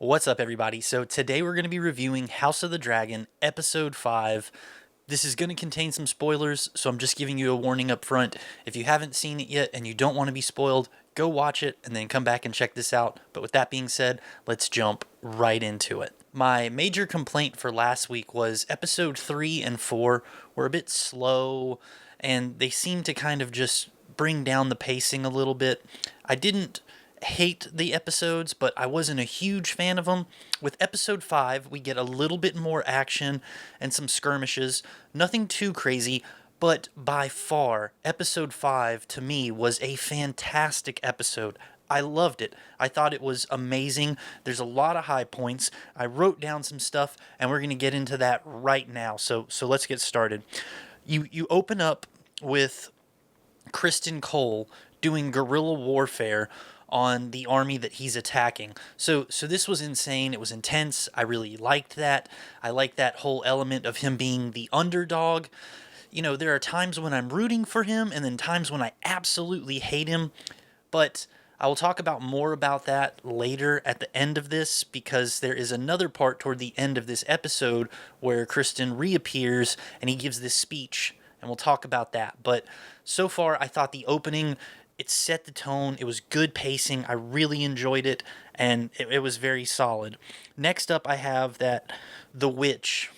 What's up, everybody? So, today we're going to be reviewing House of the Dragon, Episode 5. This is going to contain some spoilers, so I'm just giving you a warning up front. If you haven't seen it yet and you don't want to be spoiled, go watch it and then come back and check this out. But with that being said, let's jump right into it. My major complaint for last week was Episode 3 and 4 were a bit slow, and they seemed to kind of just bring down the pacing a little bit. I didn't hate the episodes, but I wasn't a huge fan of them. With episode 5, we get a little bit more action and some skirmishes. Nothing too crazy, but by far, episode 5 to me was a fantastic episode. I loved it. I thought it was amazing. There's a lot of high points. I wrote down some stuff, and we're going to get into that right now. So let's get started. You open up with Criston Cole doing guerrilla warfare on the army that he's attacking. So this was insane. It was intense. I really liked that. I like that whole element of him being the underdog. You know, there are times when I'm rooting for him and then times when I absolutely hate him. But I will talk about more about that later at the end of this, because there is another part toward the end of this episode where Criston reappears and he gives this speech, and we'll talk about that. But so far, I thought the opening, it set the tone. It was good pacing. I really enjoyed it, and it was very solid. Next up, I have that the witch.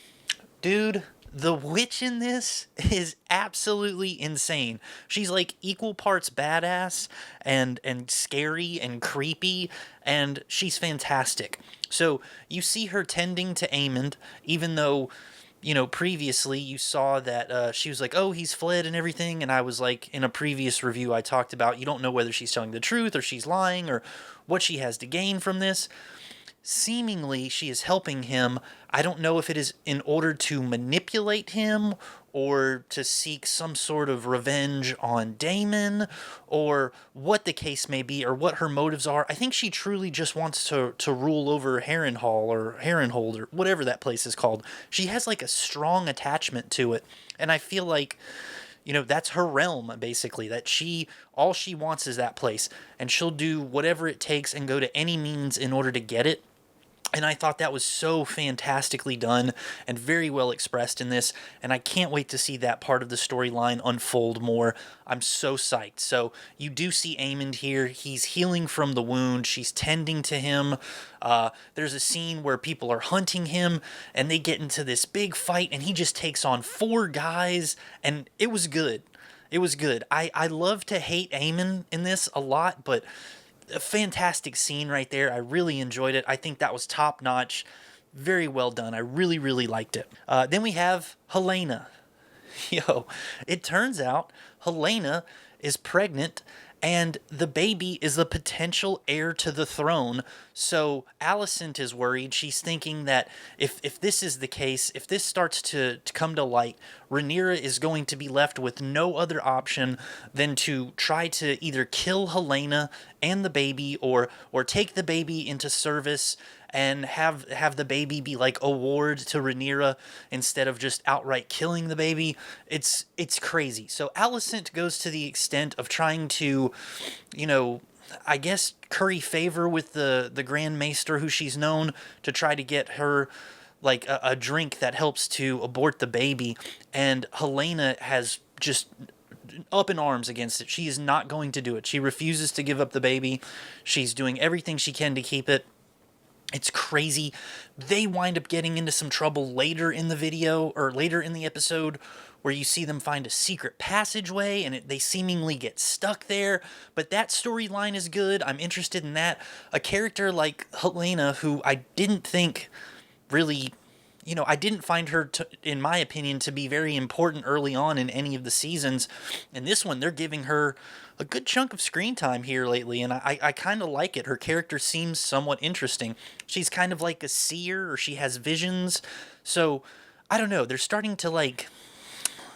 Dude, the witch in this is absolutely insane. She's like equal parts badass and scary and creepy, and she's fantastic. So you see her tending to Aemond, even though, you know, previously you saw that she was like, oh, he's fled and everything. And I was like, in a previous review, I talked about you don't know whether she's telling the truth or she's lying or what she has to gain from this. Seemingly, she is helping him. I don't know if it is in order to manipulate him or to seek some sort of revenge on Daemon, or what the case may be, or what her motives are. I think she truly just wants to rule over Harrenhal or Harrenhold or whatever that place is called. She has like a strong attachment to it, and I feel like, you know, that's her realm, basically, that all she wants is that place, and she'll do whatever it takes and go to any means in order to get it. And I thought that was so fantastically done and very well expressed in this, and I can't wait to see that part of the storyline unfold more. I'm so psyched. So you do see Aemond here. He's healing from the wound. She's tending to him. There's a scene where people are hunting him, and they get into this big fight, and he just takes on 4 guys, and it was good. It was good. I love to hate Aemond in this a lot, but a fantastic scene right there. I really enjoyed it. I think that was top notch. Very well done. I really, really liked it. Then we have Helaena. Yo, it turns out Helaena is pregnant, and the baby is a potential heir to the throne. So Alicent is worried. She's thinking that if this is the case, if this starts to come to light, Rhaenyra is going to be left with no other option than to try to either kill Helaena and the baby, or take the baby into service and have the baby be like a ward to Rhaenyra instead of just outright killing the baby. It's crazy. So Alicent goes to the extent of trying to, you know, I guess curry favor with the Grand Maester, who she's known, to try to get her like a drink that helps to abort the baby. And Helaena has just up in arms against it. She is not going to do it. She refuses to give up the baby. She's doing everything she can to keep it. It's crazy. They wind up getting into some trouble later in the video, or later in the episode, where you see them find a secret passageway and they seemingly get stuck there. But that storyline is good. I'm interested in that. A character like Helaena, who I didn't think really, you know, I didn't find her, in my opinion, to be very important early on in any of the seasons. In this one, they're giving her a good chunk of screen time here lately, and I kind of like it. Her character seems somewhat interesting. She's kind of like a seer, or she has visions. So, I don't know. They're starting to, like,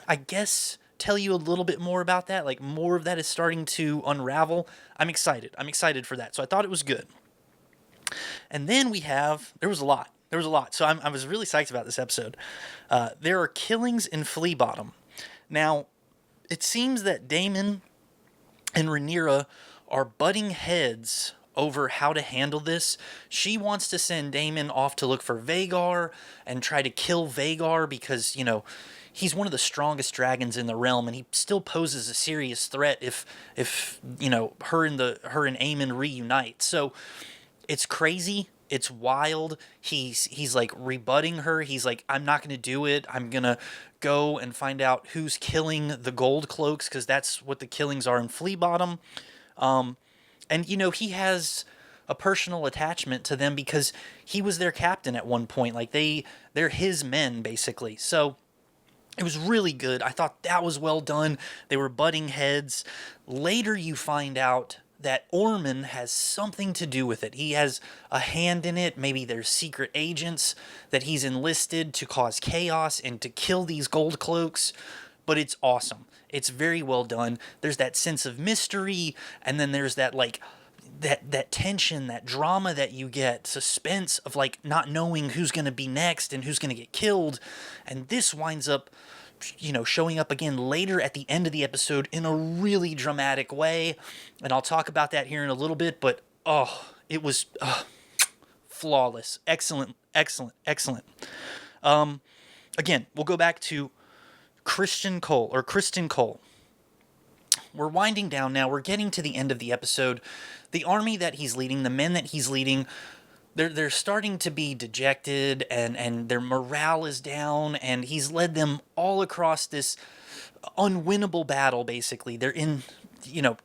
I guess, tell you a little bit more about that. Like, more of that is starting to unravel. I'm excited. I'm excited for that. So I thought it was good. And then there was a lot. There was a lot. So I was really psyched about this episode. There are killings in Flea Bottom. Now, it seems that Daemon and Rhaenyra are butting heads over how to handle this. She wants to send Daemon off to look for Vhagar and try to kill Vhagar because, he's one of the strongest dragons in the realm, and he still poses a serious threat if her and Aemon reunite. So it's crazy. It's wild. He's like rebutting her. He's like, I'm not going to do it. I'm going to go and find out who's killing the gold cloaks, because that's what the killings are in Flea Bottom. And he has a personal attachment to them because he was their captain at one point. Like they're his men basically. So it was really good. I thought that was well done. They were butting heads. Later you find out that Ormond has something to do with it. He has a hand in it. Maybe there's secret agents that he's enlisted to cause chaos and to kill these gold cloaks. But it's awesome. It's very well done. There's that sense of mystery, and then there's that that tension, that drama that you get, suspense of not knowing who's going to be next and who's going to get killed. And this winds up showing up again later at the end of the episode in a really dramatic way. And I'll talk about that here in a little bit, but it was flawless. Excellent. Again, we'll go back to Criston Cole. We're winding down now. We're getting to the end of the episode. The army that he's leading, the men that he's leading, they're starting to be dejected, and their morale is down, and he's led them all across this unwinnable battle, basically. They're in,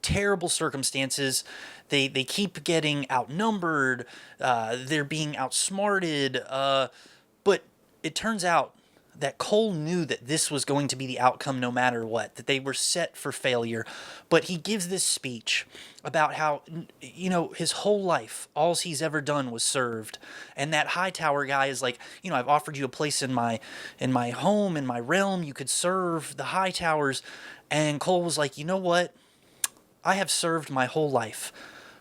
terrible circumstances. They keep getting outnumbered. They're being outsmarted. But it turns out that Cole knew that this was going to be the outcome no matter what, that they were set for failure. But he gives this speech about how, his whole life, all he's ever done was served. And that Hightower guy is like, I've offered you a place in my home, in my realm. You could serve the Hightowers. And Cole was like, you know what? I have served my whole life.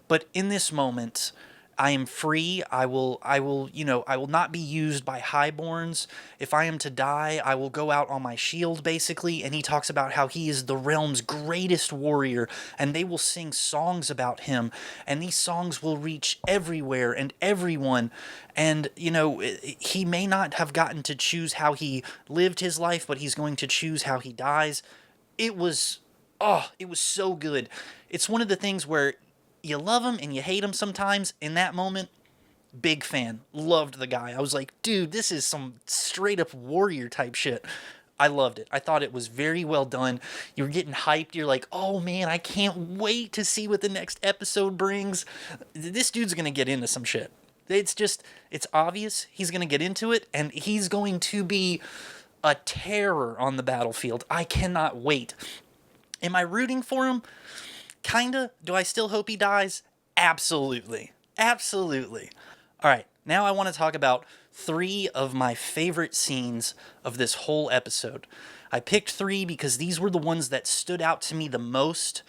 But in this moment, I am free. I will not be used by highborns. If I am to die, I will go out on my shield, basically. And he talks about how he is the realm's greatest warrior, and they will sing songs about him, and these songs will reach everywhere and everyone. And, he may not have gotten to choose how he lived his life, but he's going to choose how he dies. It was so good. It's one of the things where you love him and you hate him sometimes. In that moment, big fan. Loved the guy. I was like, dude, this is some straight up warrior type shit. I loved it. I thought it was very well done. You were getting hyped. You're like, oh man, I can't wait to see what the next episode brings. This dude's going to get into some shit. It's obvious he's going to get into it, and he's going to be a terror on the battlefield. I cannot wait. Am I rooting for him? Kinda. Do I still hope he dies? Absolutely. Absolutely. All right, now I want to talk about 3 of my favorite scenes of this whole episode. I picked 3 because these were the ones that stood out to me the most,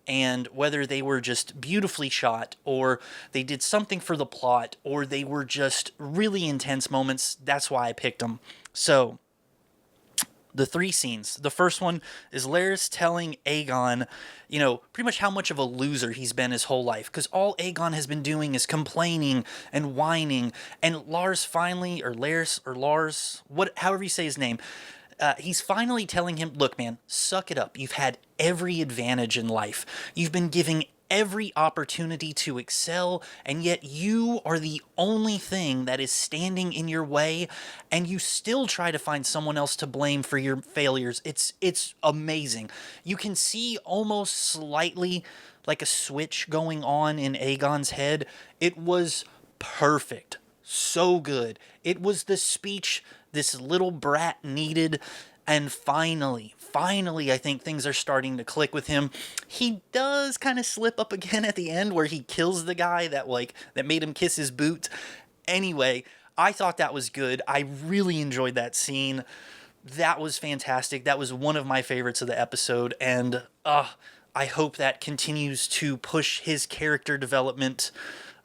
and whether they were just beautifully shot, or they did something for the plot, or they were just really intense moments, that's why I picked them. So, the 3 scenes. The first one is Larys telling Aegon, pretty much how much of a loser he's been his whole life. Because all Aegon has been doing is complaining and whining. And Lars, however you say his name, he's finally telling him, look, man, suck it up. You've had every advantage in life. You've been giving every opportunity to excel, and yet you are the only thing that is standing in your way, and you still try to find someone else to blame for your failures. It's amazing. You can see almost slightly like a switch going on in Aegon's head. It was perfect. So good. It was the speech this little brat needed, and finally, I think things are starting to click with him. He does kind of slip up again at the end where he kills the guy that made him kiss his boot. Anyway, I thought that was good. I really enjoyed that scene. That was fantastic. That was one of my favorites of the episode, and I hope that continues to push his character development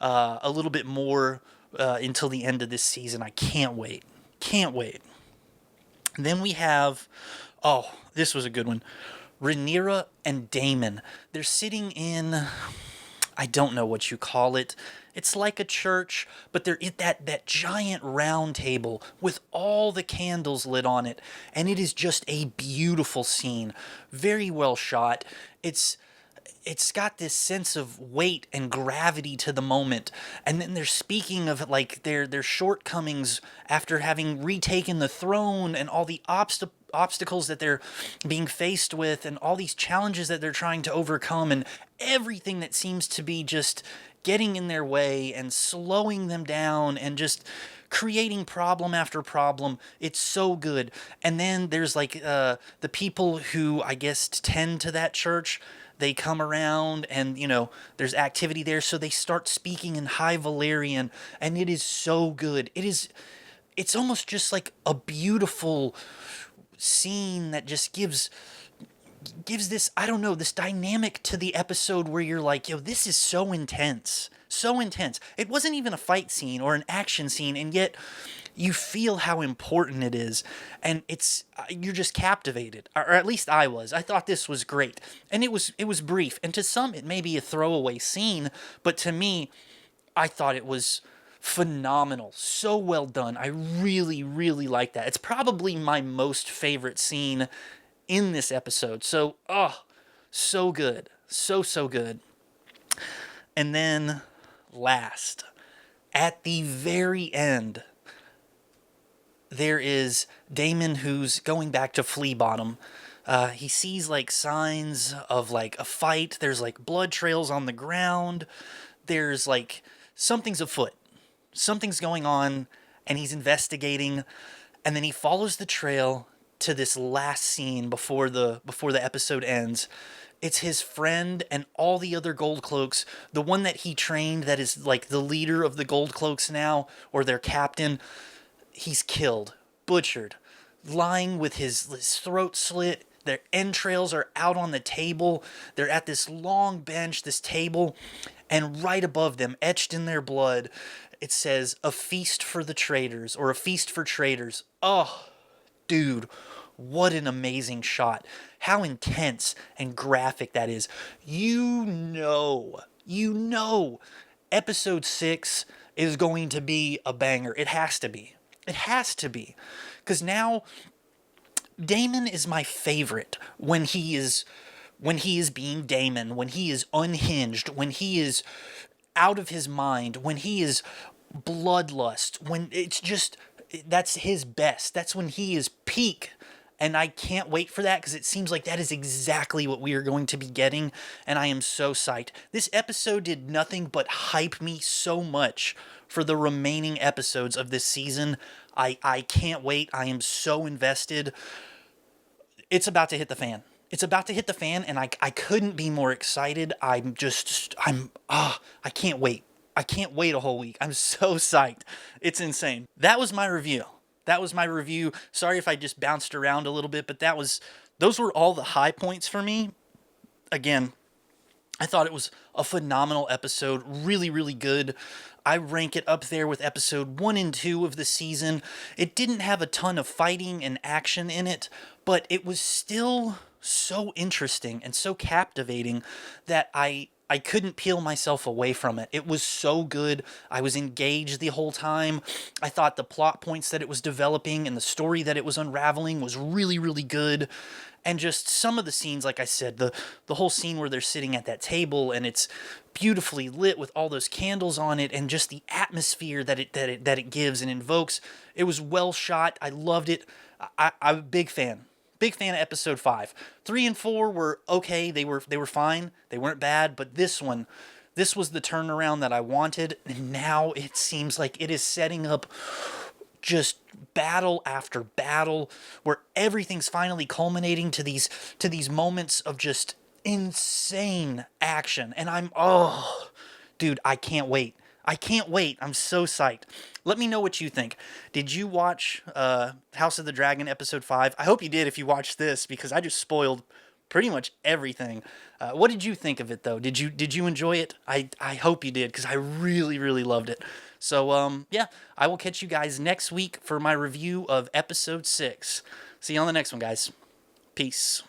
a little bit more until the end of this season. I can't wait. Then we have, this was a good one, Rhaenyra and Daemon. They're sitting in I don't know what you call it. It's like a church, but there is that giant round table with all the candles lit on it, and it is just a beautiful scene, very well shot. It's got this sense of weight and gravity to the moment, and then they're speaking of like their shortcomings after having retaken the throne and all the obstacles that they're being faced with and all these challenges that they're trying to overcome and everything that seems to be just getting in their way and slowing them down and just creating problem after problem. It's so good. And then there's like the people who I guess tend to that church. They come around and, there's activity there. So they start speaking in High Valyrian, and it is so good. It's almost just like a beautiful scene that just gives this, I don't know, this dynamic to the episode where you're like, yo, this is so intense. So intense. It wasn't even a fight scene or an action scene, and yet you feel how important it is, and you're just captivated, or at least I was. I thought this was great, and it was brief, and to some it may be a throwaway scene, but to me, I thought it was phenomenal. So well done. I really, really like that. It's probably my most favorite scene in this episode. So, so good. So good. And then last, at the very end, there is Daemon who's going back to Flea Bottom. He sees like signs of like a fight. There's like blood trails on the ground. There's like something's afoot. Something's going on, and he's investigating. And then he follows the trail to this last scene before the episode ends. It's his friend and all the other Gold Cloaks. The one that he trained, that is like the leader of the Gold Cloaks now, or their captain. He's killed, butchered, lying with his throat slit. Their entrails are out on the table. They're at this long bench, this table, and right above them, etched in their blood, it says, "A feast for the traitors," or "A feast for traitors." Oh, dude, what an amazing shot. How intense and graphic that is. Episode 6 is going to be a banger. It has to be. It has to be. Because now, Daemon is my favorite when he is being Daemon, when he is unhinged, when he is out of his mind, when he is bloodlust, when it's just, that's his best. That's when he is peak. And I can't wait for that, because it seems like that is exactly what we are going to be getting, and I am so psyched. This episode did nothing but hype me so much for the remaining episodes of this season. I can't wait. I am so invested. It's about to hit the fan. It's about to hit the fan, and I couldn't be more excited. I can't wait. I can't wait a whole week. I'm so psyched. It's insane. That was my review. Sorry if I just bounced around a little bit, but those were all the high points for me. Again, I thought it was a phenomenal episode. Really, really good. I rank it up there with episode 1 and 2 of the season. It didn't have a ton of fighting and action in it, but it was still so interesting and so captivating that I couldn't peel myself away from it. It was so good. I was engaged the whole time. I thought the plot points that it was developing and the story that it was unraveling was really, really good. And just some of the scenes, like I said, the whole scene where they're sitting at that table and it's beautifully lit with all those candles on it, and just the atmosphere that it gives and invokes. It was well shot. I loved it. I'm a big fan. Big fan of episode 5. 3 and 4 were okay. They were fine. They weren't bad, but this was the turnaround that I wanted, and now it seems like it is setting up just battle after battle, where everything's finally culminating to these moments of just insane action. And dude, I can't wait. I'm so psyched. Let me know what you think. Did you watch House of the Dragon episode 5? I hope you did if you watched this, because I just spoiled pretty much everything. What did you think of it, though? Did you enjoy it? I hope you did, because I really, really loved it. So, yeah, I will catch you guys next week for my review of episode 6. See you on the next one, guys. Peace.